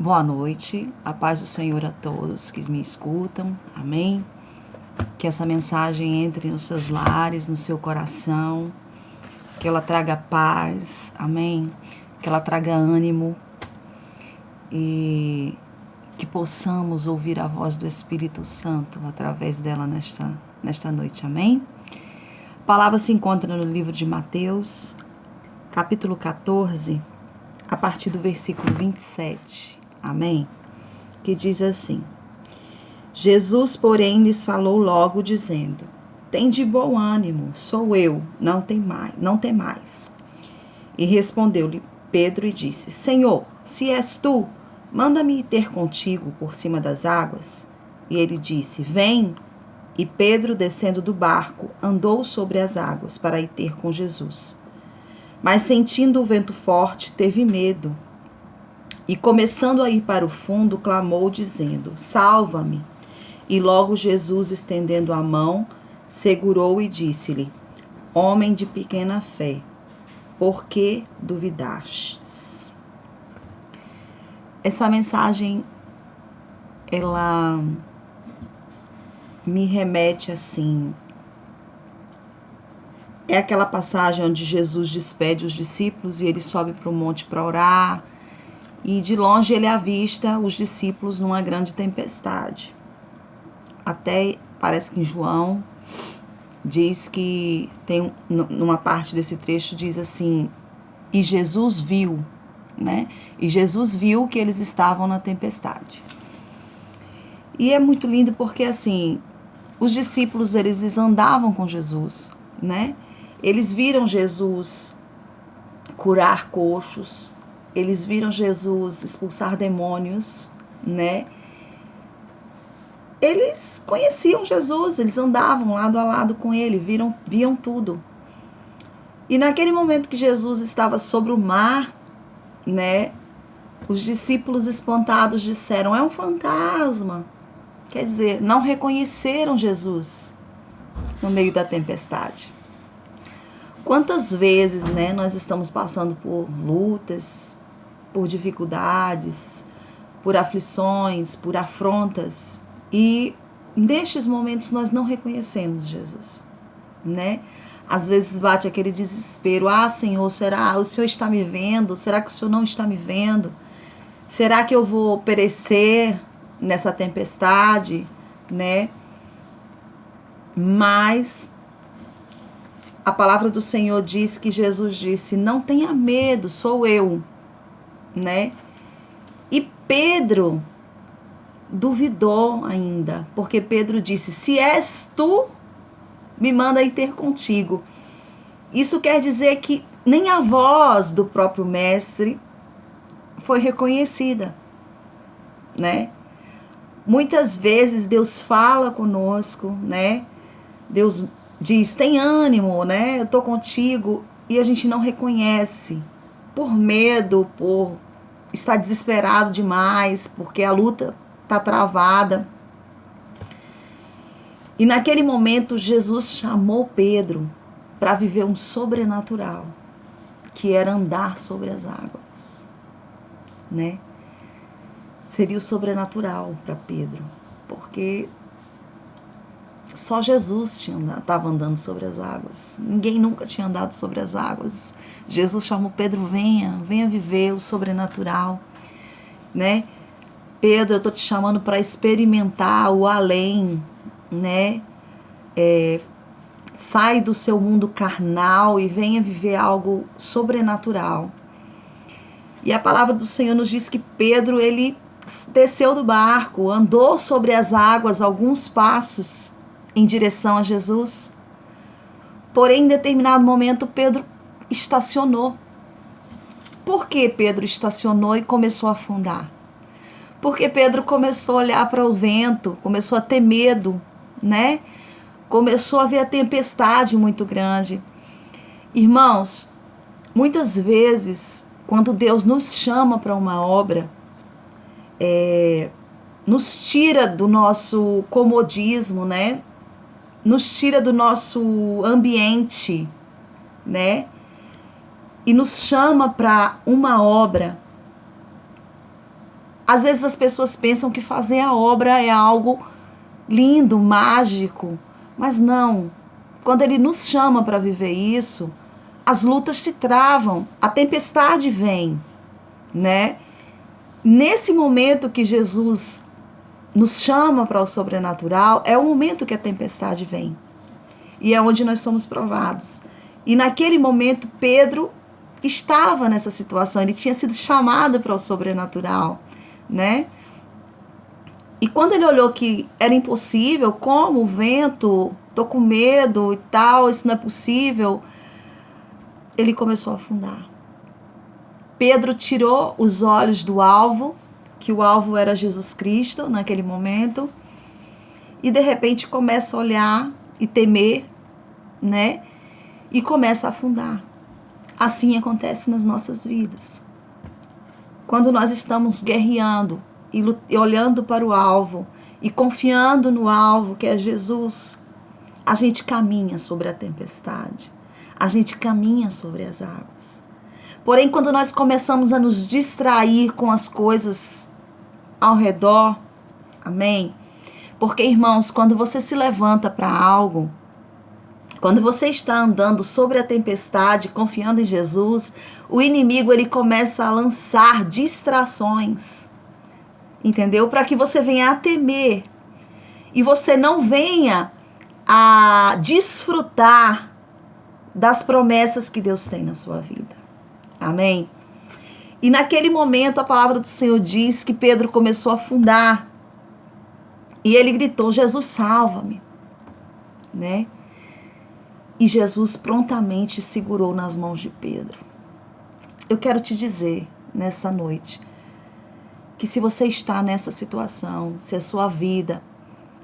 Boa noite, a paz do Senhor a todos que me escutam, amém? Que essa mensagem entre nos seus lares, no seu coração, que ela traga paz, amém? Que ela traga ânimo e que possamos ouvir a voz do Espírito Santo através dela nesta noite, amém? A palavra se encontra no livro de Mateus, capítulo 14, a partir do versículo 27. Amém? Que diz assim: Jesus, porém, lhes falou logo, dizendo: Tende bom ânimo, sou eu, não temais. E respondeu-lhe Pedro e disse: Senhor, se és tu, manda-me ir ter contigo por cima das águas. E ele disse: Vem. E Pedro, descendo do barco, andou sobre as águas para ir ter com Jesus. Mas sentindo o vento forte, teve medo. E começando a ir para o fundo, clamou, dizendo: Salva-me! E logo Jesus, estendendo a mão, segurou e disse-lhe: Homem de pequena fé, por que duvidastes? Essa mensagem, ela me remete assim. É aquela passagem onde Jesus despede os discípulos e ele sobe para o monte para orar. E de longe ele avista os discípulos numa grande tempestade. Até parece que em João diz que tem numa parte desse trecho diz assim: e Jesus viu, né? E Jesus viu que eles estavam na tempestade. E é muito lindo porque assim, os discípulos eles andavam com Jesus, né? Eles viram Jesus curar coxos. Eles viram Jesus expulsar demônios, né? Eles conheciam Jesus, eles andavam lado a lado com ele, viam tudo. E naquele momento que Jesus estava sobre o mar, né? Os discípulos espantados disseram: é um fantasma. Quer dizer, não reconheceram Jesus no meio da tempestade. Quantas vezes, né, nós estamos passando por lutas, por dificuldades, por aflições, por afrontas, e nestes momentos nós não reconhecemos Jesus, né? Às vezes bate aquele desespero: ah, Senhor, será o Senhor está me vendo? Será que o Senhor não está me vendo? Será que eu vou perecer nessa tempestade, né? Mas a palavra do Senhor diz que Jesus disse: não tenha medo, sou eu, né? E Pedro duvidou ainda, porque Pedro disse: se és tu, me manda ir ter contigo. Isso quer dizer que nem a voz do próprio mestre foi reconhecida, né? Muitas vezes Deus fala conosco, né? Deus diz: tem ânimo, né? Eu tô contigo, e a gente não reconhece, por medo, por estar desesperado demais, porque a luta está travada. E naquele momento Jesus chamou Pedro para viver um sobrenatural, que era andar sobre as águas, né? Seria o sobrenatural para Pedro, porque só Jesus estava andando sobre as águas. Ninguém nunca tinha andado sobre as águas. Jesus chamou Pedro: venha viver o sobrenatural, né? Pedro, eu estou te chamando para experimentar o além, né? Sai do seu mundo carnal e venha viver algo sobrenatural. E a palavra do Senhor nos diz que Pedro, ele desceu do barco, andou sobre as águas alguns passos em direção a Jesus. Porém, em determinado momento, Pedro estacionou. Por que Pedro estacionou e começou a afundar? Porque Pedro começou a olhar para o vento, começou a ter medo, né? Começou a ver a tempestade muito grande. Irmãos, muitas vezes, quando Deus nos chama para uma obra, nos tira do nosso comodismo, né? Nos tira do nosso ambiente, né? E nos chama para uma obra. Às vezes as pessoas pensam que fazer a obra é algo lindo, mágico, mas não. Quando Ele nos chama para viver isso, as lutas se travam, a tempestade vem, né? Nesse momento que Jesus nos chama para o sobrenatural, é o momento que a tempestade vem. E é onde nós somos provados. E naquele momento, Pedro estava nessa situação, ele tinha sido chamado para o sobrenatural, né? E quando ele olhou que era impossível, como o vento, tô com medo e tal, isso não é possível, ele começou a afundar. Pedro tirou os olhos do alvo, que o alvo era Jesus Cristo naquele momento, e de repente começa a olhar e temer, né? E começa a afundar. Assim acontece nas nossas vidas. Quando nós estamos guerreando e olhando para o alvo e confiando no alvo que é Jesus, a gente caminha sobre a tempestade, a gente caminha sobre as águas. Porém, quando nós começamos a nos distrair com as coisas ao redor, amém? Porque, irmãos, quando você se levanta para algo, quando você está andando sobre a tempestade, confiando em Jesus, o inimigo ele começa a lançar distrações, entendeu? Para que você venha a temer e você não venha a desfrutar das promessas que Deus tem na sua vida. Amém? E naquele momento a palavra do Senhor diz que Pedro começou a afundar e ele gritou: Jesus, salva-me, né? E Jesus prontamente segurou nas mãos de Pedro. Eu quero te dizer nessa noite que se você está nessa situação, se a sua vida,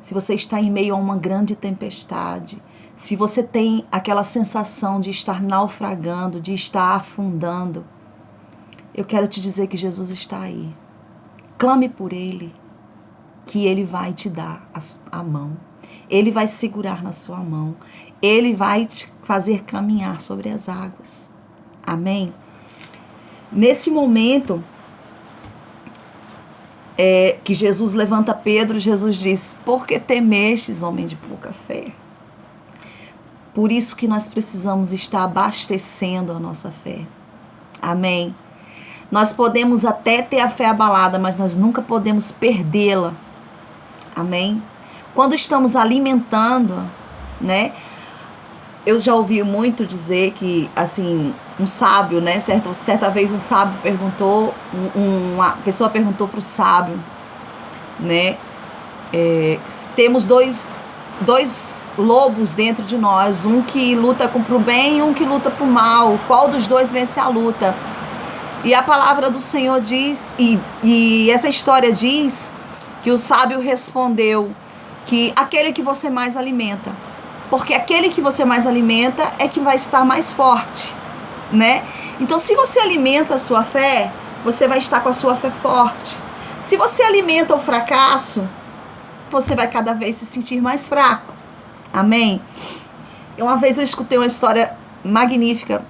se você está em meio a uma grande tempestade, se você tem aquela sensação de estar naufragando, de estar afundando, eu quero te dizer que Jesus está aí. Clame por Ele, que Ele vai te dar a mão. Ele vai segurar na sua mão. Ele vai te fazer caminhar sobre as águas. Amém? Nesse momento que Jesus levanta Pedro, Jesus diz: por que temestes, homem de pouca fé? Por isso que nós precisamos estar abastecendo a nossa fé. Amém? Nós podemos até ter a fé abalada, mas nós nunca podemos perdê-la. Amém? Quando estamos alimentando, né? Eu já ouvi muito dizer que, assim, um sábio, né? Certa vez um sábio perguntou, uma pessoa perguntou para o sábio, né? Temos dois lobos dentro de nós, um que luta pro bem e um que luta pro mal. Qual dos dois vence a luta? E a palavra do Senhor diz, e essa história diz que o sábio respondeu que aquele que você mais alimenta. Porque aquele que você mais alimenta é que vai estar mais forte, né? Então, se você alimenta a sua fé, você vai estar com a sua fé forte. Se você alimenta o fracasso, você vai cada vez se sentir mais fraco. Amém? Uma vez eu escutei uma história magnífica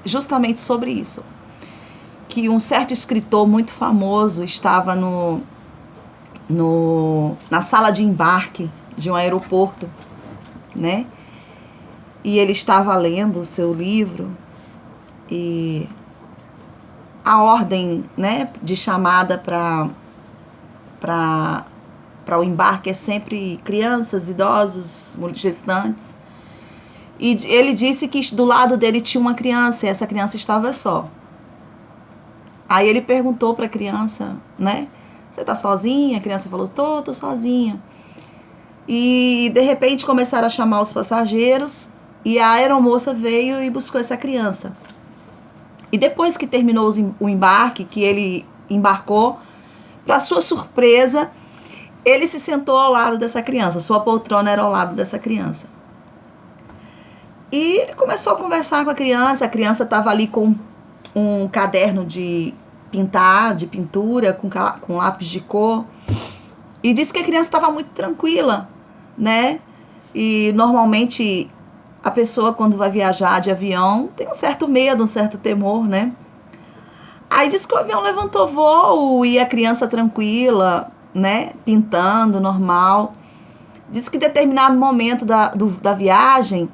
justamente sobre isso. Que um certo escritor muito famoso estava na sala de embarque de um aeroporto, né? E ele estava lendo o seu livro e a ordem, né, de chamada para o embarque é sempre crianças, idosos, gestantes. E ele disse que do lado dele tinha uma criança e essa criança estava só. Aí ele perguntou para a criança, né? Você tá sozinha? A criança falou: tô sozinha. E de repente começaram a chamar os passageiros e a aeromoça veio e buscou essa criança. E depois que terminou o embarque, que ele embarcou, para sua surpresa, ele se sentou ao lado dessa criança. Sua poltrona era ao lado dessa criança. E ele começou a conversar com a criança estava ali com um caderno de pintar, de pintura, com lápis de cor. E disse que a criança estava muito tranquila, né? E normalmente a pessoa, quando vai viajar de avião, tem um certo medo, um certo temor, né? Aí diz que o avião levantou voo e a criança tranquila, né, pintando, normal. Diz que em determinado momento da viagem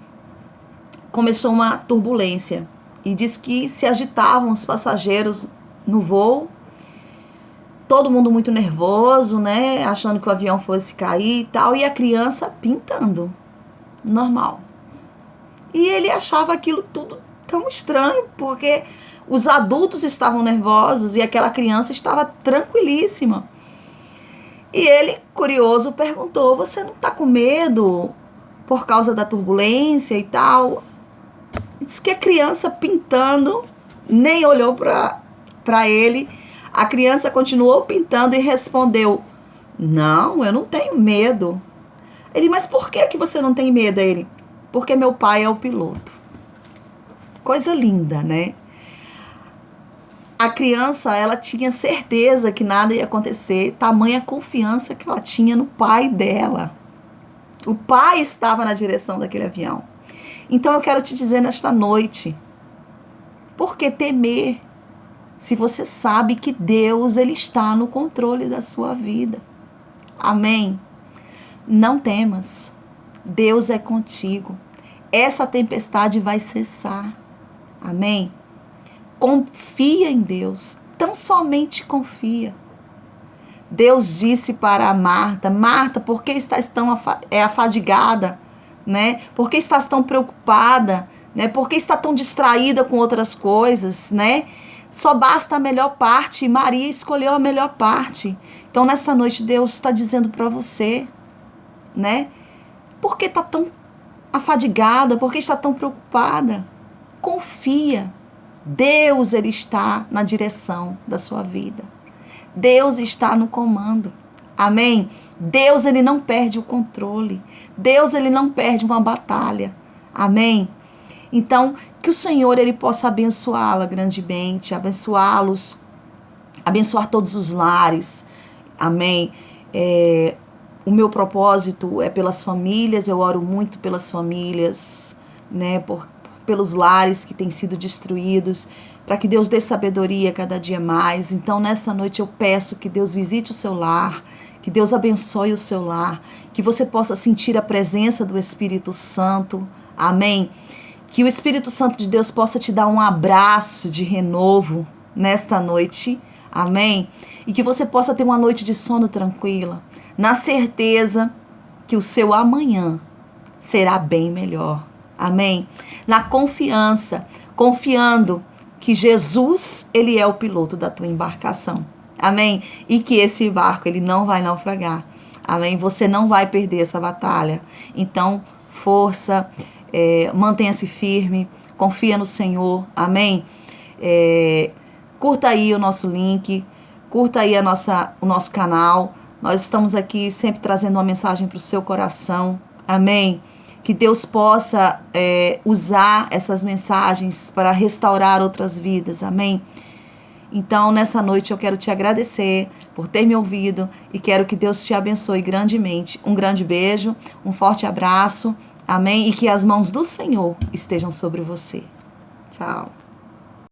começou uma turbulência. E diz que se agitavam os passageiros no voo, todo mundo muito nervoso, né, achando que o avião fosse cair e tal, e a criança pintando, normal. E ele achava aquilo tudo tão estranho, porque os adultos estavam nervosos e aquela criança estava tranquilíssima. E ele, curioso, perguntou: você não está com medo por causa da turbulência e tal? Diz que a criança pintando nem olhou para ele. A criança continuou pintando e respondeu: não, eu não tenho medo. Ele: mas por que você não tem medo? Ele: porque meu pai é o piloto. Coisa linda, né? A criança, ela tinha certeza que nada ia acontecer, tamanha confiança que ela tinha no pai dela. O pai estava na direção daquele avião. Então eu quero te dizer nesta noite, por que temer se você sabe que Deus, ele está no controle da sua vida? Amém? Não temas, Deus é contigo. Essa tempestade vai cessar. Amém? Confia em Deus, tão somente confia. Deus disse para Marta: Marta, por que estás tão afadigada? Né? Por que estás tão preocupada? Né? Por que está tão distraída com outras coisas? Né? Só basta a melhor parte, e Maria escolheu a melhor parte. Então nessa noite Deus está dizendo para você, né? Por que está tão afadigada? Por que está tão preocupada? Confia. Deus, ele está na direção da sua vida. Deus está no comando. Amém? Deus, ele não perde o controle. Deus, ele não perde uma batalha. Amém? Então, que o Senhor, ele possa abençoá-la grandemente, abençoá-los, abençoar todos os lares. Amém? O meu propósito é pelas famílias, eu oro muito pelas famílias, né? Pelos lares que têm sido destruídos, para que Deus dê sabedoria cada dia mais. Então, nessa noite eu peço que Deus visite o seu lar, que Deus abençoe o seu lar, que você possa sentir a presença do Espírito Santo. Amém? Que o Espírito Santo de Deus possa te dar um abraço de renovo nesta noite. Amém? E que você possa ter uma noite de sono tranquila, na certeza que o seu amanhã será bem melhor. Amém? Na confiança, confiando que Jesus, ele é o piloto da tua embarcação. Amém? E que esse barco, ele não vai naufragar. Amém? Você não vai perder essa batalha. Então, força, mantenha-se firme, confia no Senhor. Amém? Curta aí o nosso link, curta aí o nosso canal. Nós estamos aqui sempre trazendo uma mensagem para o seu coração. Amém? Que Deus possa usar essas mensagens para restaurar outras vidas. Amém? Então, nessa noite eu quero te agradecer por ter me ouvido e quero que Deus te abençoe grandemente. Um grande beijo, um forte abraço. Amém? E que as mãos do Senhor estejam sobre você. Tchau.